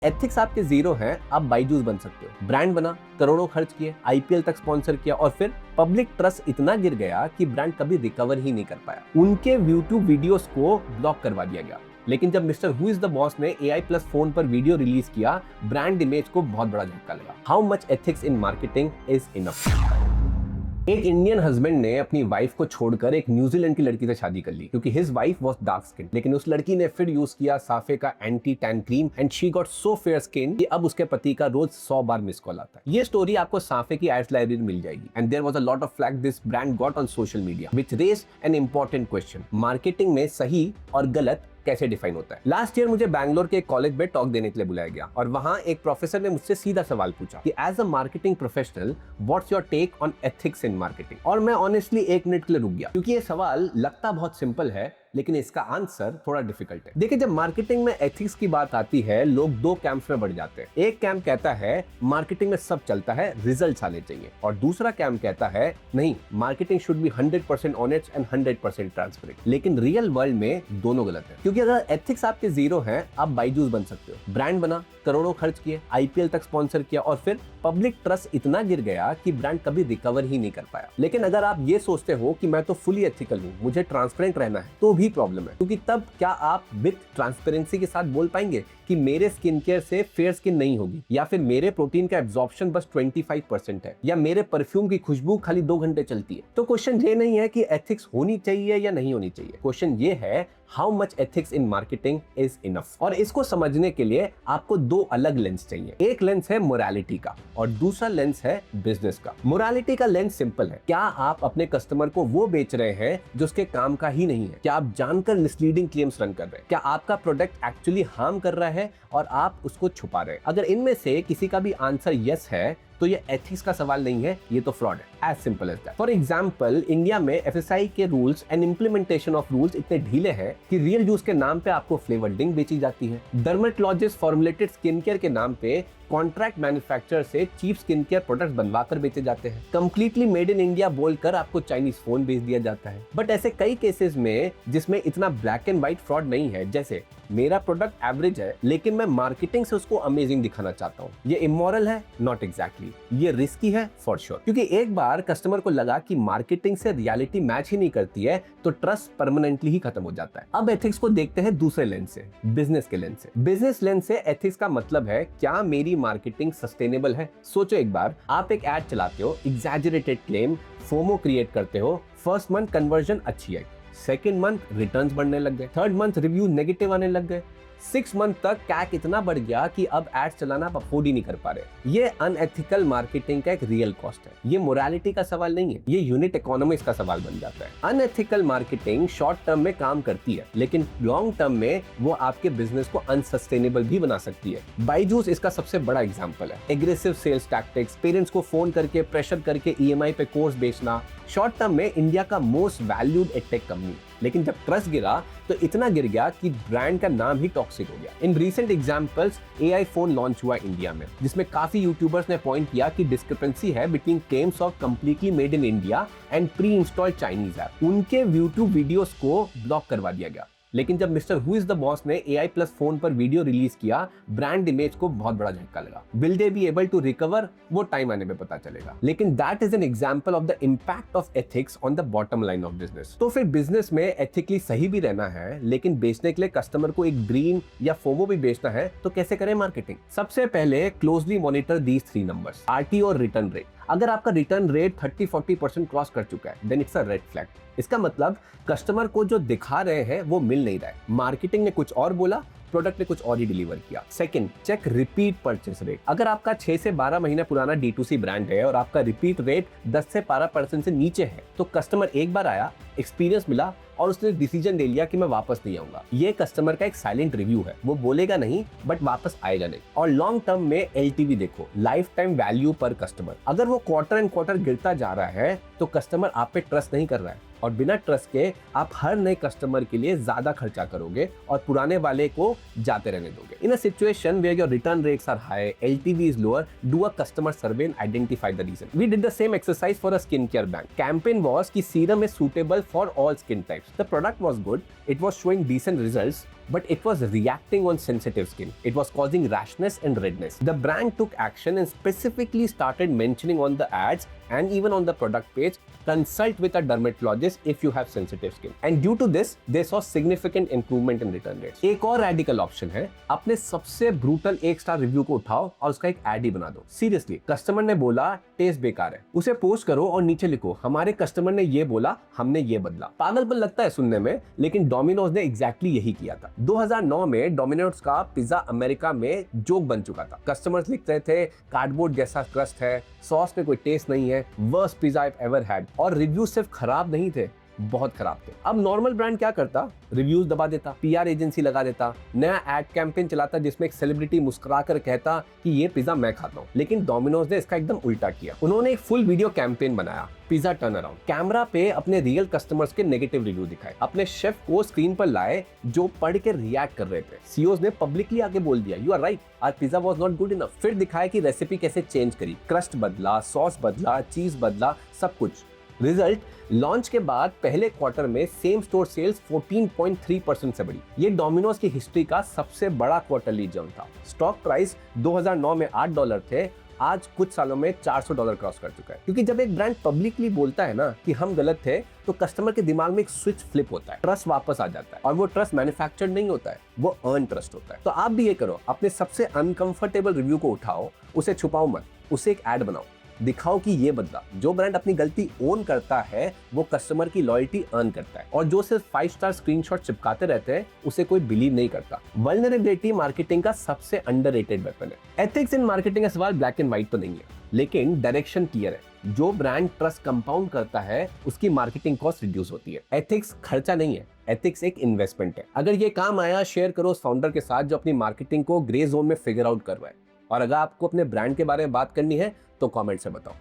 Ethics आपके zero हैं, आप बायजूस बन सकते हो। ब्रांड बना, करोड़ों खर्च किए, आईपीएल तक स्पॉन्सर किया और फिर पब्लिक ट्रस्ट इतना गिर गया कि ब्रांड कभी रिकवर ही नहीं कर पाया। उनके यूट्यूब वीडियोस को ब्लॉक करवा दिया गया। लेकिन जब Mister who is the boss ने AI प्लस फोन पर वीडियो रिलीज किया, ब्रांड इमेज को बहुत बड़ा झटका लगा। How much ethics in marketing is enough. एक इंडियन हस्बैंड ने अपनी वाइफ को छोड़कर एक न्यूजीलैंड की लड़की से शादी कर ली क्योंकि his wife was dark skin. लेकिन उस लड़की ने फिर यूज किया साफे का anti tan cream and she got so fair skin कि अब उसके पति का रोज 100 बार मिस कॉल आता है। ये स्टोरी आपको साफे की एड्स लाइब्रेरी में मिल जाएगी। And there was a lot of flag this brand got on social media which raised an important question. Marketing में सही और गलत कैसे डिफाइन होता है। लास्ट ईयर मुझे बैंगलोर के एक कॉलेज में टॉक देने के लिए बुलाया गया और वहां एक प्रोफेसर ने मुझसे सीधा सवाल पूछा कि as a marketing professional what's your take on ethics in marketing. और मैं ऑनेस्टली 1 मिनट के लिए रुक गया क्योंकि ये सवाल लगता बहुत सिंपल है लेकिन इसका आंसर थोड़ा डिफिकल्ट है। देखिए, जब मार्केटिंग में एथिक्स की बात आती है, लोग 2 कैंप्स में बढ़ जाते हैं। एक कैंप कहता है मार्केटिंग में सब चलता है, रिजल्ट्स आने चाहिए, और दूसरा कैंप कहता है नहीं, marketing should be 100% honest and 100% transparent. लेकिन रियल वर्ल्ड में दोनों गलत है क्योंकि अगर एथिक्स आपके जीरो हैं, आप बायजूस बन सकते हो। ब्रांड बना, करोड़ों खर्च किए, आईपीएल तक स्पॉन्सर किया और फिर पब्लिक ट्रस्ट इतना गिर गया कि ब्रांड कभी रिकवर ही नहीं कर पाया। लेकिन अगर आप ये सोचते हो कि मैं तो फुली एथिकल हूँ, मुझे ट्रांसपेरेंट रहना है, तो भी प्रॉब्लम है क्योंकि तब क्या आप विद ट्रांसपेरेंसी के साथ बोल पाएंगे कि मेरे स्किन केयर से फेयर स्किन नहीं होगी, या फिर मेरे प्रोटीन का एब्जॉर्प्शन बस 25% है, या मेरे परफ्यूम की खुशबू खाली 2 घंटे चलती है। तो क्वेश्चन ये नहीं है कि एथिक्स होनी चाहिए या नहीं होनी चाहिए, क्वेश्चन ये है how much ethics in marketing is enough. और इसको समझने के लिए आपको 2 अलग लेंस चाहिए। एक लेंस है मोरालिटी का और दूसरा लेंस है बिजनेस का। मोरालिटी का लेंस सिंपल है, क्या आप अपने कस्टमर को वो बेच रहे हैं जो उसके काम का ही नहीं है? क्या आप जानकर मिसलीडिंग क्लेम्स रन कर रहे हैं? क्या आपका प्रोडक्ट एक्चुअली हार्म कर रहा है और आप उसको छुपा रहे हैं? अगर इनमें से किसी का भी आंसर यस है तो ये एथिक्स का सवाल नहीं है, ये तो फ्रॉड है। As simple as that. For example, India में FSI के rules and implementation of rules इतने ढीले हैं कि रियल जूस के नाम पे आपको फ्लेवर्ड ड्रिंक बेची जाती है। डर्मेटोलॉजिस्ट फॉर्मुलेटेड स्किन केयर के नाम पे कॉन्ट्रैक्ट मैन्युफैक्चरर से चीप स्किन केयर प्रोडक्ट्स बनवा कर बेचे जाते हैं। कंप्लीटली मेड इन इंडिया बोलकर आपको चाइनीज फोन बेच दिया जाता है। बट ऐसे कई केसेस में जिसमें इतना ब्लैक एंड व्हाइट फ्रॉड नहीं है, जैसे मेरा प्रोडक्ट एवरेज है लेकिन मैं मार्केटिंग से उसको अमेजिंग दिखाना चाहता हूँ। ये इमोरल है? Not exactly. ये रिस्की है? For sure. क्योंकि एक बार कस्टमर को लगा कि मार्केटिंग से रियलिटी मैच ही नहीं करती है तो ट्रस्ट परमानेंटली ही खत्म हो जाता है। अब एथिक्स को देखते हैं दूसरे लेंस से, बिजनेस के लेंस से। बिजनेस लेंस से एथिक्स का मतलब है क्या मेरी मार्केटिंग सस्टेनेबल है? सोचो एक बार, आप एक एड चलाते हो, एग्जैजरेटेड क्लेम, फोमो क्रिएट करते हो, फर्स्ट मंथ कन्वर्जन अच्छी आई, सेकेंड मंथ रिटर्न्स बढ़ने लग गए, थर्ड मंथ रिव्यू नेगेटिव आने लग गए, 6 मंथ तक कैक इतना बढ़ गया कि अब एड्स चलाना आप अफोर्ड ही नहीं कर पा रहे। ये अनएथिकल मार्केटिंग का एक रियल कॉस्ट है। ये मोरालिटी का सवाल नहीं है, ये यूनिट इकोनॉमिक्स का सवाल बन जाता है। अनएथिकल मार्केटिंग शॉर्ट टर्म में काम करती है लेकिन लॉन्ग टर्म में वो आपके बिजनेस को अनसस्टेनेबल भी बना सकती है। बायजूस इसका सबसे बड़ा एग्जांपल है। एग्रेसिव सेल्स टैक्टिक्स, पेरेंट्स को फोन करके प्रेशर करके EMI पे कोर्स बेचना, शॉर्ट टर्म में इंडिया का मोस्ट वैल्यूड एडटेक कंपनी। लेकिन जब ट्रस्ट गिरा तो इतना गिर गया कि ब्रांड का नाम ही टॉक्सिक हो गया। In recent examples, AI phone launch हुआ इंडिया में जिसमें काफी यूट्यूबर्स ने पॉइंट किया कि डिस्क्रिपेंसी है between claims of completely made in India and pre installed Chinese app. उनके यूट्यूब वीडियोस को ब्लॉक करवा दिया गया। लेकिन जब Mister who is the boss ने AI प्लस फोन पर वीडियो रिलीज किया, ब्रांड इमेज को बहुत बड़ा झटका लगा। Will they be able to recover? वो टाइम आने में पता चलेगा। लेकिन that is an example of the impact of ethics on the bottom line of business. तो फिर बिजनेस में एथिकली सही भी रहना है लेकिन बेचने के लिए कस्टमर को एक ड्रीम या फोमो भी बेचना है तो कैसे करें मार्केटिंग? सबसे पहले closely monitor these 3 numbers, RT और रिटर्न रेट। अगर आपका रिटर्न रेट 30-40% क्रॉस कर चुका है then it's a red flag. इसका मतलब कस्टमर को जो दिखा रहे हैं वो मिल नहीं रहा है। मार्केटिंग ने कुछ और बोला, प्रोडक्ट ने कुछ और ही डिलीवर किया। Second, check repeat purchase rate. अगर आपका 6 से 12 महीना पुराना D2C ब्रांड है और आपका रिपीट रेट 10 से 12% से नीचे है तो कस्टमर एक बार आया, एक्सपीरियंस मिला और उसने डिसीजन ले लिया कि मैं वापस नहीं आऊंगा। ये कस्टमर का एक साइलेंट रिव्यू है, वो बोलेगा नहीं बट वापस आएगा नहीं। और लॉन्ग टर्म में LTV देखो, लाइफ टाइम वैल्यू पर कस्टमर। अगर वो क्वार्टर एंड क्वार्टर गिरता जा रहा है तो कस्टमर आप पे ट्रस्ट नहीं कर रहा है और बिना ट्रस्ट के आप हर नए कस्टमर के लिए ज्यादा खर्चा करोगे और पुराने वाले को जाते रहने दोगे। In a situation where your return rates are high, LTV is lower, do a customer survey and identify the reason. We did the same exercise for a skincare brand. Campaign was कि serum is suitable for all skin types. The product was good, it was showing decent results, but it was reacting on sensitive skin. It was causing rashness and redness. The brand took action and specifically started mentioning on the ads and even on the product page, consult with a dermatologist if you have sensitive skin. And due to this, they saw significant improvement in return rates. एक और radical option है, अपने सबसे brutal 1 star review को उठाओ और उसका एक ad ही बना दो. Seriously, कस्टमर ने बोला टेस्ट बेकार है, उसे पोस्ट करो और नीचे लिखो हमारे कस्टमर ने ये बोला, हमने ये बदला. पागलपन लगता है सुनने में, लेकिन डोमिनोज ने एग्जैक्टली यही किया था. 2009 में डोमिनोज का पिज्जा अमेरिका में जोक बन चुका था. कस्टमर्स लिख रहे थे कार्डबोर्ड जैसा क्रस्ट है, सॉस में कोई टेस्ट नहीं है, worst pizza I ever had. और रिव्यू सिर्फ खराब नहीं थे, बहुत खराब थे. अब नॉर्मल ब्रांड क्या करता, रिव्यूज दबा देता, पीआर एजेंसी लगा देता, नया एड कैंपेन चलाता जिसमें एक सेलिब्रिटी मुस्कुराकर कहता कि ये पिज्जा मैं खाता हूँ. लेकिन डोमिनोज ने इसका एकदम उल्टा किया. उन्होंने एक फुल वीडियो कैंपेन बनाया, पिज्जा टर्न अराउंड. कैमरा पे अपने रियल कस्टमर्स के नेगेटिव रिव्यू दिखाए, अपने शेफ को स्क्रीन पर लाए जो पढ़ के रिएक्ट कर रहे थे. सीईओज ने पब्लिकली आके बोल दिया you are right, our pizza was not good enough. फिर दिखाया कि रेसिपी कैसे चेंज करी, क्रस्ट बदला, सॉस बदला, चीज बदला, सब कुछ. रिजल्ट, लॉन्च के बाद पहले क्वार्टर में सेम स्टोर सेल्स 14.3% से बढ़ी. ये डोमिनोज की हिस्ट्री का सबसे बड़ा क्वार्टरली जंप था. स्टॉक प्राइस 2009 में $8 थे, आज कुछ सालों में $400 क्रॉस कर चुका है. क्योंकि जब एक ब्रांड पब्लिकली बोलता है ना कि हम गलत थे, तो कस्टमर के दिमाग में एक स्विच फ्लिप होता है, ट्रस्ट वापस आ जाता है. और वो ट्रस्ट मैन्युफैक्चर्ड नहीं होता है, वो अर्न ट्रस्ट होता है. तो आप भी ये करो, अपने सबसे अनकंफर्टेबल रिव्यू को उठाओ, उसे छुपाओ मत, उसे एक ऐड बनाओ, दिखाओ कि ये बदला. जो ब्रांड अपनी गलती ओन करता है वो कस्टमर की लॉयल्टी अर्न करता है. और जो सिर्फ 5 स्टार स्क्रीनशॉट चिपकाते रहते हैं उसे कोई बिलीव नहीं करता. वल्नरेबिलिटी मार्केटिंग का सबसे अंडररेटेड वेपन है. एथिक्स इन मार्केटिंग का सवाल ब्लैक एंड व्हाइट तो नहीं है, लेकिन डायरेक्शन क्लियर है. जो ब्रांड ट्रस्ट कंपाउंड करता है उसकी मार्केटिंग कॉस्ट रिड्यूस होती है. एथिक्स खर्चा नहीं है, एथिक्स एक इन्वेस्टमेंट है. अगर ये काम आया, शेयर करो उस फाउंडर के साथ जो अपनी मार्केटिंग को ग्रे जोन में फिगर आउट करवाए. और अगर आपको अपने ब्रांड के बारे में बात करनी है तो कमेंट से बताओ.